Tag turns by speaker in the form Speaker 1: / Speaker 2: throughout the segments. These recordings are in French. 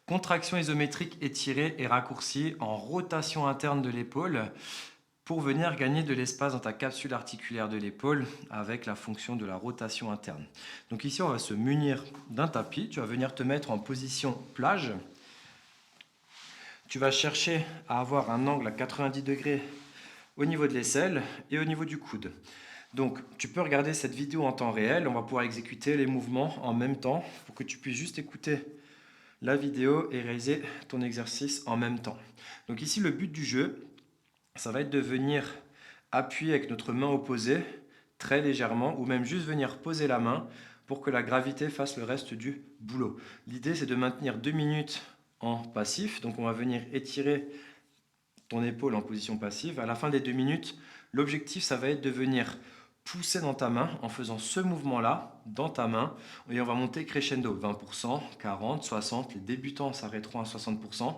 Speaker 1: Contraction isométrique étirée et raccourcie en rotation interne de l'épaule pour venir gagner de l'espace dans ta capsule articulaire de l'épaule avec la fonction de la rotation interne. Donc ici, on va se munir d'un tapis. Tu vas venir te mettre en position plage. Tu vas chercher à avoir un angle à 90 degrés au niveau de l'aisselle et au niveau du coude. Donc, tu peux regarder cette vidéo en temps réel. On va pouvoir exécuter les mouvements en même temps pour que tu puisses juste écouter la vidéo et réaliser ton exercice en même temps. Donc ici, le but du jeu, ça va être de venir appuyer avec notre main opposée très légèrement ou même juste venir poser la main pour que la gravité fasse le reste du boulot. L'idée, c'est de maintenir 2 minutes en passif. Donc on va venir étirer ton épaule en position passive. À la fin des 2 minutes, l'objectif, ça va être de venir pousser dans ta main en faisant ce mouvement-là dans ta main et on va monter crescendo, 20%, 40, 60, les débutants s'arrêteront à 60%,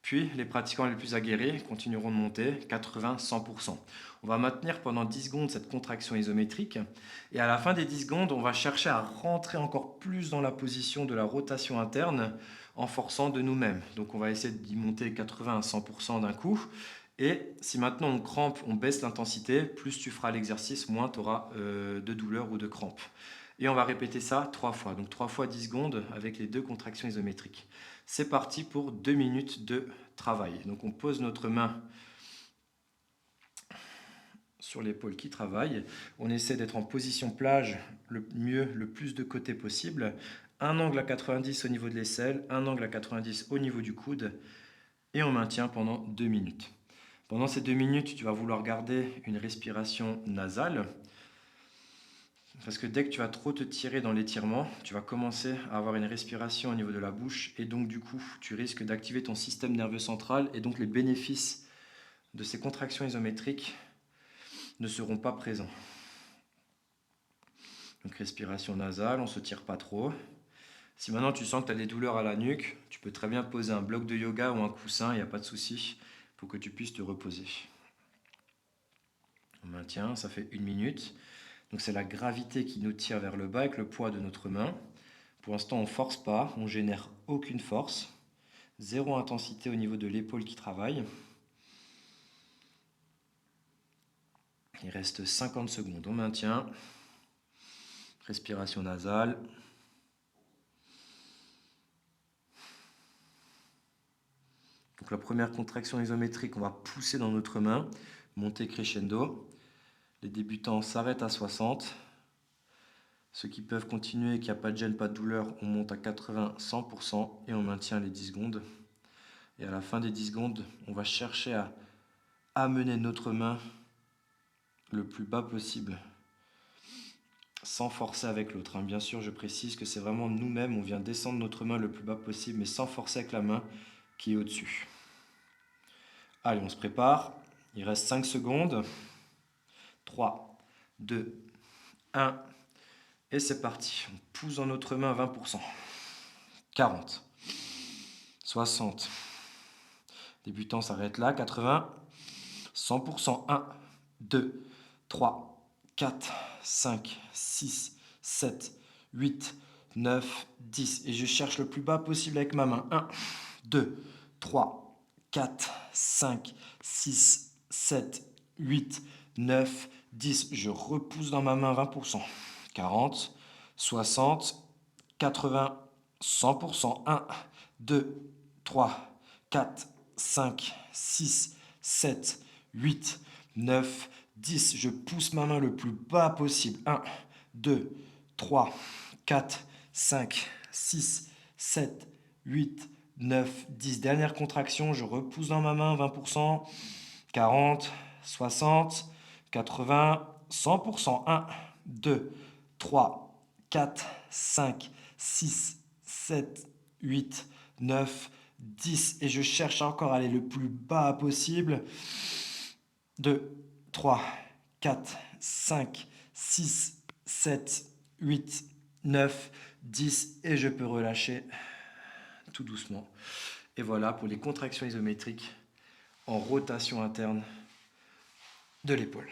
Speaker 1: puis les pratiquants les plus aguerris continueront de monter 80, 100%. On va maintenir pendant 10 secondes cette contraction isométrique et à la fin des 10 secondes, on va chercher à rentrer encore plus dans la position de la rotation interne en forçant de nous-mêmes. Donc on va essayer d'y monter 80 à 100% d'un coup. Et si maintenant on crampe, on baisse l'intensité, plus tu feras l'exercice, moins tu auras de douleur ou de crampe. Et on va répéter ça 3 fois. Donc 3 fois 10 secondes avec les 2 contractions isométriques. C'est parti pour 2 minutes de travail. Donc on pose notre main sur l'épaule qui travaille. On essaie d'être en position plage le mieux, le plus de côté possible. Un angle à 90 au niveau de l'aisselle, un angle à 90 au niveau du coude. Et on maintient pendant 2 minutes. Pendant ces 2 minutes, tu vas vouloir garder une respiration nasale. Parce que dès que tu vas trop te tirer dans l'étirement, tu vas commencer à avoir une respiration au niveau de la bouche. Et donc du coup, tu risques d'activer ton système nerveux central. Et donc les bénéfices de ces contractions isométriques ne seront pas présents. Donc respiration nasale, on ne se tire pas trop. Si maintenant tu sens que tu as des douleurs à la nuque, tu peux très bien poser un bloc de yoga ou un coussin, il n'y a pas de souci, pour que tu puisses te reposer. On maintient, ça fait 1 minute. Donc c'est la gravité qui nous tire vers le bas avec le poids de notre main. Pour l'instant, on ne force pas, on génère aucune force. Zéro intensité au niveau de l'épaule qui travaille. Il reste 50 secondes, on maintient. Respiration nasale. Donc la première contraction isométrique, on va pousser dans notre main, monter crescendo. Les débutants s'arrêtent à 60. Ceux qui peuvent continuer, qu'il n'y a pas de gêne, pas de douleur, on monte à 80, 100% et on maintient les 10 secondes. Et à la fin des 10 secondes, on va chercher à amener notre main le plus bas possible, sans forcer avec l'autre. Bien sûr, je précise que c'est vraiment nous-mêmes, on vient descendre notre main le plus bas possible, mais sans forcer avec la main qui est au-dessus. Allez, on se prépare. Il reste 5 secondes. 3, 2, 1. Et c'est parti. On pousse dans notre main 20%. 40. 60. Débutant s'arrête là. 80. 100%. 1, 2, 3, 4, 5, 6, 7, 8, 9, 10. Et je cherche le plus bas possible avec ma main. 1, 2, 3, 4, 5, 6, 7, 8, 9, 10. Je repousse dans ma main 20%. 40, 60, 80, 100%. 1, 2, 3, 4, 5, 6, 7, 8, 9, 10. Je pousse ma main le plus bas possible. 1, 2, 3, 4, 5, 6, 7, 8, 9, 10. Dernière contraction, je repousse dans ma main 20%. 40, 60, 80, 100%. 1, 2, 3, 4, 5, 6, 7, 8, 9, 10. Et je cherche encore à aller le plus bas possible. 2, 3, 4, 5, 6, 7, 8, 9, 10. Et je peux relâcher tout doucement. Et voilà pour les contractions isométriques en rotation interne de l'épaule.